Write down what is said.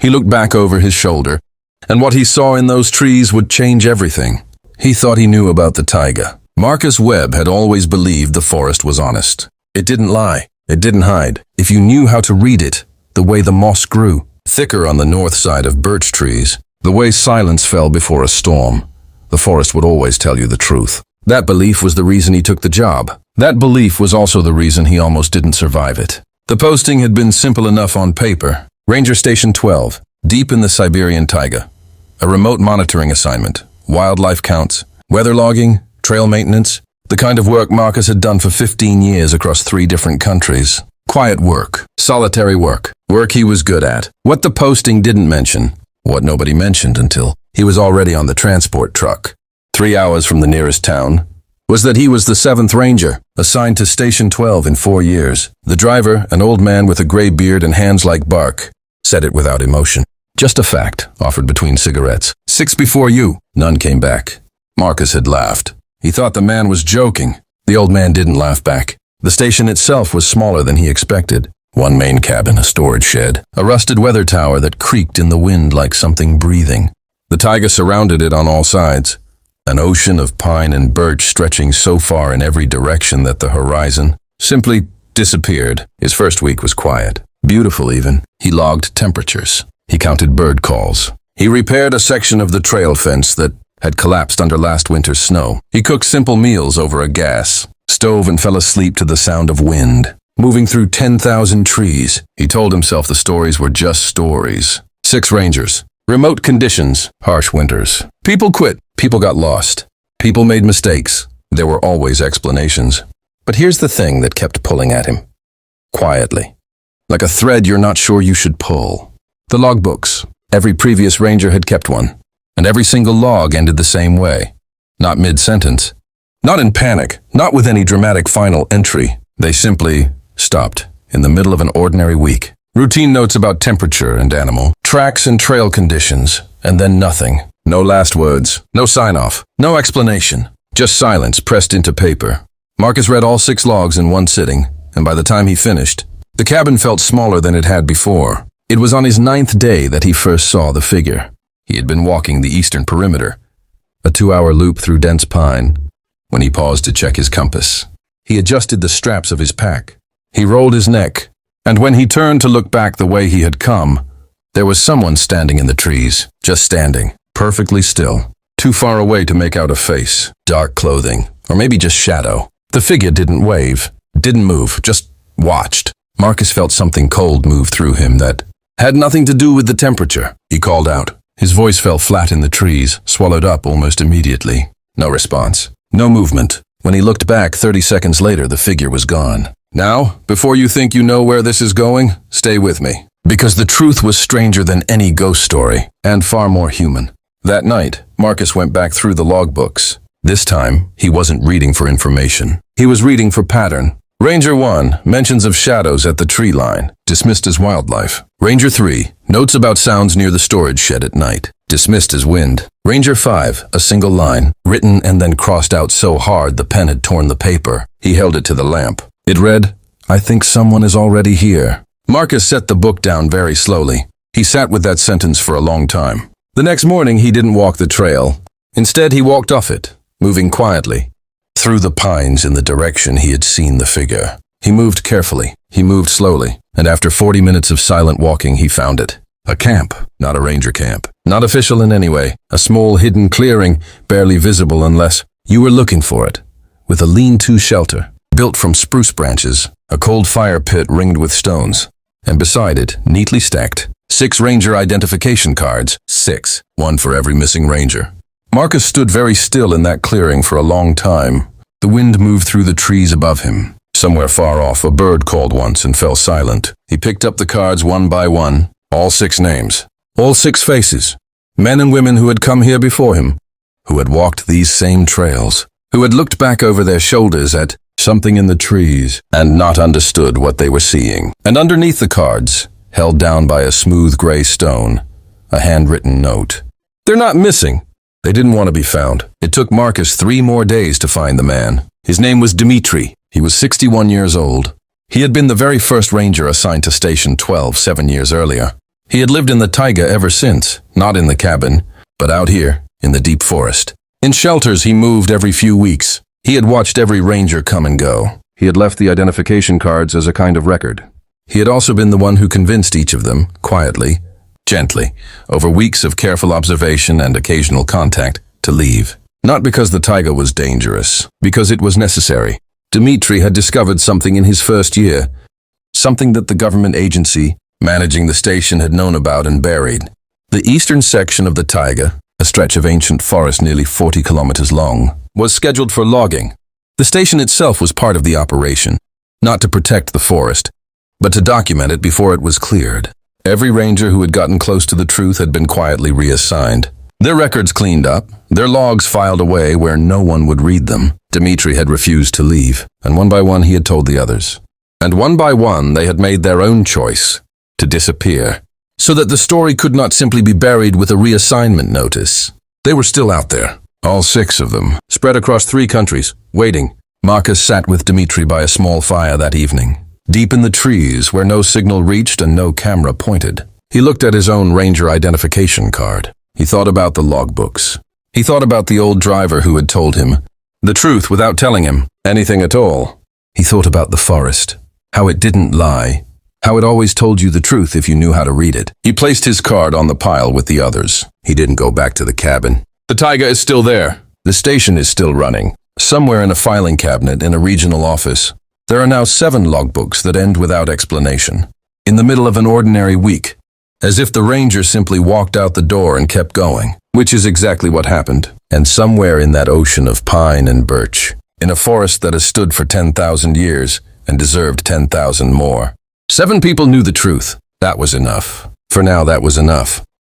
He looked back over his shoulder, and what he saw in those trees would change everything. He thought he knew about the taiga. Marcus Webb had always believed the forest was honest. It didn't lie. It didn't hide. If you knew how to read it, the way the moss grew, thicker on the north side of birch trees, the way silence fell before a storm, the forest would always tell you the truth. That belief was the reason he took the job. That belief was also the reason he almost didn't survive it. The posting had been simple enough on paper. Ranger Station 12, deep in the Siberian Taiga. A remote monitoring assignment, wildlife counts, weather logging, trail maintenance, the kind of work Marcus had done for 15 years across 3 different countries. Quiet work, solitary work, work he was good at. What the posting didn't mention, what nobody mentioned until he was already on the transport truck, 3 hours from the nearest town, was that he was the 7th Ranger, assigned to Station 12 in 4 years. The driver, an old man with a gray beard and hands like bark, said it without emotion. Just a fact, offered between cigarettes. 6 before you. None came back. Marcus had laughed. He thought the man was joking. The old man didn't laugh back. The station itself was smaller than he expected. 1 main cabin, a storage shed, a rusted weather tower that creaked in the wind like something breathing. The taiga surrounded it on all sides. An ocean of pine and birch stretching so far in every direction that the horizon simply disappeared. His first week was quiet, beautiful even. He logged temperatures. He counted bird calls. He repaired a section of the trail fence that had collapsed under last winter's snow. He cooked simple meals over a gas stove and fell asleep to the sound of wind. Moving through 10,000 trees, he told himself the stories were just stories. 6 Rangers. Remote conditions, harsh winters. People quit. People got lost. People made mistakes. There were always explanations. But here's the thing that kept pulling at him. Quietly. Like a thread you're not sure you should pull. The logbooks. Every previous ranger had kept one. And every single log ended the same way. Not mid-sentence. Not in panic. Not with any dramatic final entry. They simply stopped in the middle of an ordinary week. Routine notes about temperature and animal, tracks and trail conditions, and then nothing. No last words, no sign-off, no explanation. Just silence pressed into paper. Marcus read all 6 logs in one sitting, and by the time he finished, the cabin felt smaller than it had before. It was on his 9th day that he first saw the figure. He had been walking the eastern perimeter, a 2-hour loop through dense pine, when he paused to check his compass. He adjusted the straps of his pack. He rolled his neck, and when he turned to look back the way he had come, there was someone standing in the trees, just standing, perfectly still, too far away to make out a face, dark clothing, or maybe just shadow. The figure didn't wave, didn't move, just watched. Marcus felt something cold move through him that had nothing to do with the temperature. He called out. His voice fell flat in the trees, swallowed up almost immediately. No response, no movement. When he looked back 30 seconds later, the figure was gone. Now, before you think you know where this is going, stay with me. Because the truth was stranger than any ghost story, and far more human. That night, Marcus went back through the logbooks. This time, he wasn't reading for information. He was reading for pattern. Ranger 1, mentions of shadows at the tree line, dismissed as wildlife. Ranger 3, notes about sounds near the storage shed at night, dismissed as wind. Ranger 5, a single line, written and then crossed out so hard the pen had torn the paper. He held it to the lamp. It read, "I think someone is already here." Marcus set the book down very slowly. He sat with that sentence for a long time. The next morning he didn't walk the trail. Instead he walked off it, moving quietly, through the pines in the direction he had seen the figure. He moved carefully, he moved slowly, and after 40 minutes of silent walking he found it. A camp, not a ranger camp. Not official in any way. A small hidden clearing, barely visible unless you were looking for it, with a lean-to shelter, built from spruce branches, a cold fire pit ringed with stones, and beside it, neatly stacked, 6 ranger identification cards. 6, one for every missing ranger. Marcus stood very still in that clearing for a long time. The wind moved through the trees above him. Somewhere far off, a bird called once and fell silent. He picked up the cards one by one, all 6 names, all 6 faces, men and women who had come here before him, who had walked these same trails, who had looked back over their shoulders at something in the trees and not understood what they were seeing. And underneath the cards, held down by a smooth gray stone, a handwritten note. They're not missing. They didn't want to be found. It took Marcus 3 more days to find the man. His name was Dmitri. He was 61 years old. He had been the very first ranger assigned to Station 12 7 years earlier. He had lived in the taiga ever since, not in the cabin, but out here, in the deep forest. In shelters he moved every few weeks. He had watched every ranger come and go. He had left the identification cards as a kind of record. He had also been the one who convinced each of them, quietly, gently, over weeks of careful observation and occasional contact, to leave. Not because the taiga was dangerous, because it was necessary. Dmitri had discovered something in his first year, something that the government agency managing the station had known about and buried. The eastern section of the taiga, a stretch of ancient forest nearly 40 kilometers long, was scheduled for logging. The station itself was part of the operation, not to protect the forest, but to document it before it was cleared. Every ranger who had gotten close to the truth had been quietly reassigned. Their records cleaned up, their logs filed away where no one would read them. Dmitri had refused to leave, and one by one he had told the others. And one by one they had made their own choice to disappear, so that the story could not simply be buried with a reassignment notice. They were still out there, all 6 of them, spread across 3 countries, waiting. Marcus sat with Dmitri by a small fire that evening, deep in the trees where no signal reached and no camera pointed. He looked at his own ranger identification card. He thought about the logbooks. He thought about the old driver who had told him the truth without telling him anything at all. He thought about the forest, how it didn't lie, how it always told you the truth if you knew how to read it. He placed his card on the pile with the others. He didn't go back to the cabin. The taiga is still there. The station is still running. Somewhere in a filing cabinet in a regional office, there are now 7 logbooks that end without explanation. In the middle of an ordinary week, as if the ranger simply walked out the door and kept going, which is exactly what happened. And somewhere in that ocean of pine and birch, in a forest that has stood for 10,000 years and deserved 10,000 more, 7 people knew the truth. That was enough. For now, that was enough.